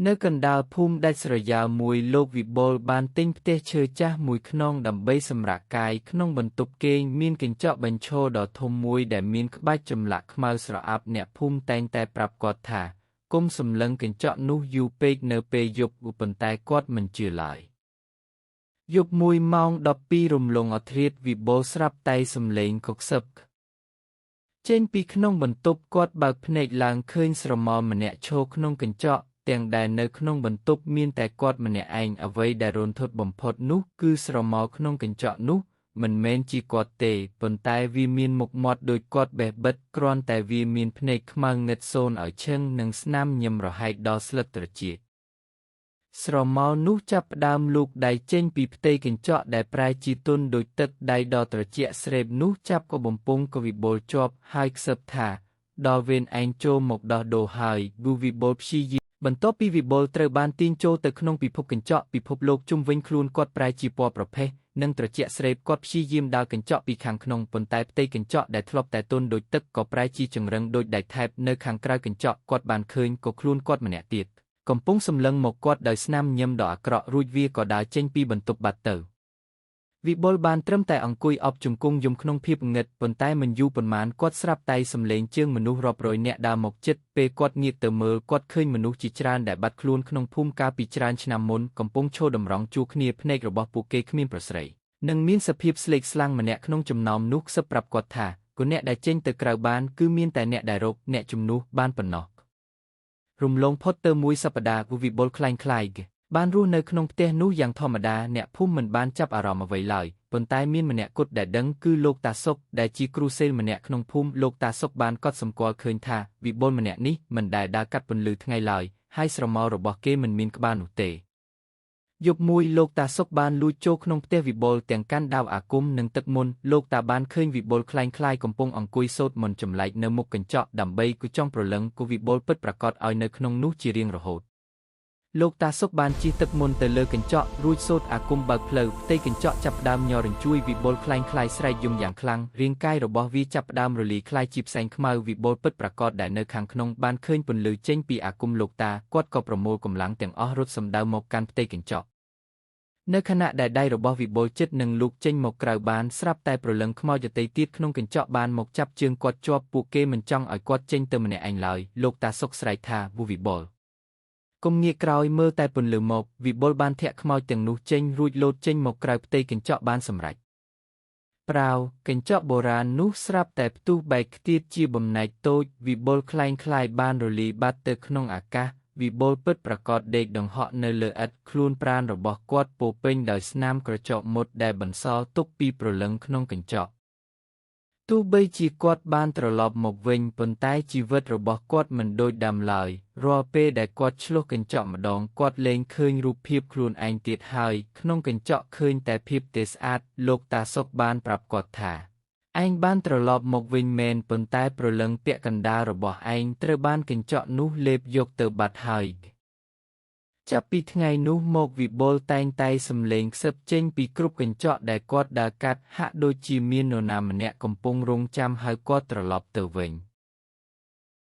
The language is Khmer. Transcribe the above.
នៅកណ្ដាលភូមិដាច់ស្រយាលមួយលោកវិបុលបានទិញផ្ទះឈើចាស់មួយខ្នងដើម្បីសម្រាកកាយក្នុងបន្ទប់គេងមានកញ្ចក់បញ្ឈរដ៏ធំមួយដែលមានក្បាច់ចម្លាក់ខ្មៅស្រអាប់អ្នកភូមិតែងតែប្រាប់គាត់ថាកុំសម្លឹងកញ្ចក់នោះយូរពេកនៅពេលយប់ប៉ុន្តែគាត់មិនជឿឡើយយប់មួយម៉ោង12រំលងអធ្រាត្រវិបុលស្រាប់តែសំឡេងកុកសឹបចេញពីក្នុងបន្ទប់គាត់បើកភ្នែកឡើងឃើញស្រមោលម្នាក់ឈរក្នុងកញ្ចក់ទាំងដែលនៅក្នុងបន្ទប់មានតែគាត់ម្នាក់ឯងអ្វីដែលរន្ធត់បំផុតនោះគឺស្រមោលក្នុងកញ្ចក់នោះមិនមែនជាគាត់ទេប៉ុន្តែវាមានមុខមាត់ដូចគាត់បេះបិទគ្រាន់តែវាមានភ្នែកខ្មៅងឹតសូនឲ្យឈឹងនិងស្នាមញឹមរហែកដល់ស្លឹកត្រចៀកស្រមោលនោះចាប់ផ្ដើមលូកដៃចេញពីផ្ទៃកញ្ចក់ដែលប្រែជាទន់ដូចទឹកដៃដ៏ត្រជាក់ស្រេបនោះចាប់ក៏បំពង់ក៏វិបុលជាប់ហើយខ្សឹបថាដល់វេនឯងចូលមកដោះដូរហើយវិបុលព្យាយាមបន្ទាប់ពីវិបុលត្រូវបានទាញចូលទៅក្នុងពិភពកញ្ចក់ពិភពលោកជុំវិញខ្លួនគាត់ប្រែជាពណ៌ប្រផេះនិងត្រជាក់ស្រេបគាត់ព្យាយាមដាល់កញ្ចក់ពីខាងក្នុងប៉ុន្តែផ្ទៃកញ្ចក់ដែលធ្លាប់តែទន់ដូចទឹកក៏ប្រែជាចង្រឹងដូចដែកថែបនៅខាងក្រៅកញ្ចក់គាត់បានឃើញក៏ខ្លួនគាត់ម្នាក់ទៀតកំពុងសម្លឹងមកគាត់ដោយស្នាមញឹមដ៏អាក្រក់រួចវាក៏ដើរចេញពីបន្ទប់បាត់ទៅវិបុលបានត្រឹមតែអង្គុយអបជង្គង់យំក្នុងភាពងឹតប៉ុន្តែមិនយូរប៉ុន្មានគាត់ស្រាប់តែសម្លេងជើងមនុស្សរាប់រយនាក់ដើរមកជិតពេលគាត់ងាកទៅមើលគាត់ឃើញមនុស្សជាច្រើនដែលបាត់ខ្លួនក្នុងភូមិកាលពីច្រើនឆ្នាំមុនកំពុងឈរតម្រង់ជួរគ្នាភ្នែករបស់ពួកគេគ្មានប្រស្រីនិងមានសភាពស្លេកស្លាំងម្នាក់ក្នុងចំណោមនោះខ្សឹបប្រាប់គាត់ថាគូអ្នកដែលចេញទៅក្រៅបានគឺមានតែអ្នកដែលរកអ្នកជំនួសបានប៉ុណ្ណោះរំលងផុតទៅមួយសប្តាហ៍វិបុលคล้ายបានរស់នៅក្នុងផ្ទះនោះយ៉ាងធម្មតាអ្នកភូមិមិនបានចាប់អារម្មណ៍អ្វីឡើយប៉ុន្តែមានម្នាក់គត់ដែលដឹងគឺលោកតាសុកដែលជាគ្រូសេលម្នាក់ក្នុងភូមិលោកតាសុកបានកត់សម្គាល់ឃើញថាវិបុលម្នាក់នេះមិនដែលដើរកាត់ពន្លឺថ្ងៃឡើយហើយស្រមោលរបស់គេមិនមានក្បាលនោះទេយប់មួយលោកតាសុកបានលួចចូលក្នុងផ្ទះវិបុលទាំងកាន់ដាវអាគមនិងទឹកមន្តលោកតាបានឃើញវិបុលคล้ายកំពុងអង្គុយសូត្រមន្តចម្លែកនៅមុខកញ្ចក់ដើម្បីគូចង់ប្រលឹងគូវិបុលពិតប្រាកដឲ្យនៅក្នុងនោះជារៀងរហូតលោកតាសុកបានជិះទឹកមន្តទៅលើកញ្ចក់រួចសូត្រអាគមបើកផ្លូវផ្ទៃកញ្ចក់ចាប់ផ្ដើមញ័ររញ្ជួយវិបុលคล้ายស្រែកយំយ៉ាងខ្លាំងរាងកាយរបស់វាចាប់ផ្ដើមរលាយคล้ายជាផ្សែងខ្មៅវិបុលពិតប្រាកដដែលនៅខាងក្នុងបានឃើញពន្លឺចេញពីអាគមលោកតាគាត់ក៏ប្រមូលកម្លាំងទាំងអស់រត់សម្ដៅមកកាន់ផ្ទៃកញ្ចក់នៅខណៈដែលដៃរបស់វិបុលជិតនឹងលូកចេញមកក្រៅបានស្រាប់តែប្រលឹងខ្មោចដទៃទៀតក្នុងកញ្ចក់បានមកចាប់ជើងគាត់ជាប់ពួកគេមិនចង់ឲ្យគាត់ចេញទៅម្នាក់ឯងឡើយលោកតាសុកស្រែកថាវិបុលកុំងាកក្រោយមើលតែពន្លឺមកវិបុលបានធាក់ខ្មោចទាំងនោះចេញរួចលោតចេញមកក្រៅផ្ទៃកញ្ចក់បានសម្រេចប្រាវកញ្ចក់បុរាណនោះស្រាប់តែផ្ទុះបែកខ្ទាតជាបំណែកតូចវិបុលคล้ายបានរលាយបាត់ទៅក្នុងអាកាសវិបុលពិតប្រាកដដេកដង្ហក់នៅលើឥដ្ឋខ្លួនប្រាណរបស់គាត់ពោពេញដោយស្នាមក្រចកមុតដែលបន្សល់ទុកពីព្រលឹងក្នុងកញ្ចក់ទោះបីជាគាត់បានត្រឡប់មកវិញប៉ុន្តែជីវិតរបស់គាត់មិនដូចដើមឡើយរាល់ពេលដែលគាត់ឆ្លុះកញ្ចក់ម្ដងគាត់លែងឃើញរូបភាពខ្លួនឯងទៀតហើយក្នុងកញ្ចក់ឃើញតែភាពទេស្អាតលោកតាសុកបានប្រាប់គាត់ថាឯងបានត្រឡប់មកវិញមែនប៉ុន្តែព្រលឹងពាក់កណ្ដាលរបស់ឯងត្រូវបានកញ្ចក់នោះលេបយកទៅបាត់ហើយចាប់ពីថ្ងៃនោះមកវិបុលតែងតែសំឡេងខ្សឹបចេញពីគ្រប់កញ្ចក់ដែលគាត់ដើរកាត់ហាក់ដូចជាមាននរណាម្នាក់កំពុងរង់ចាំហៅគាត់ត្រឡប់ទៅវិញ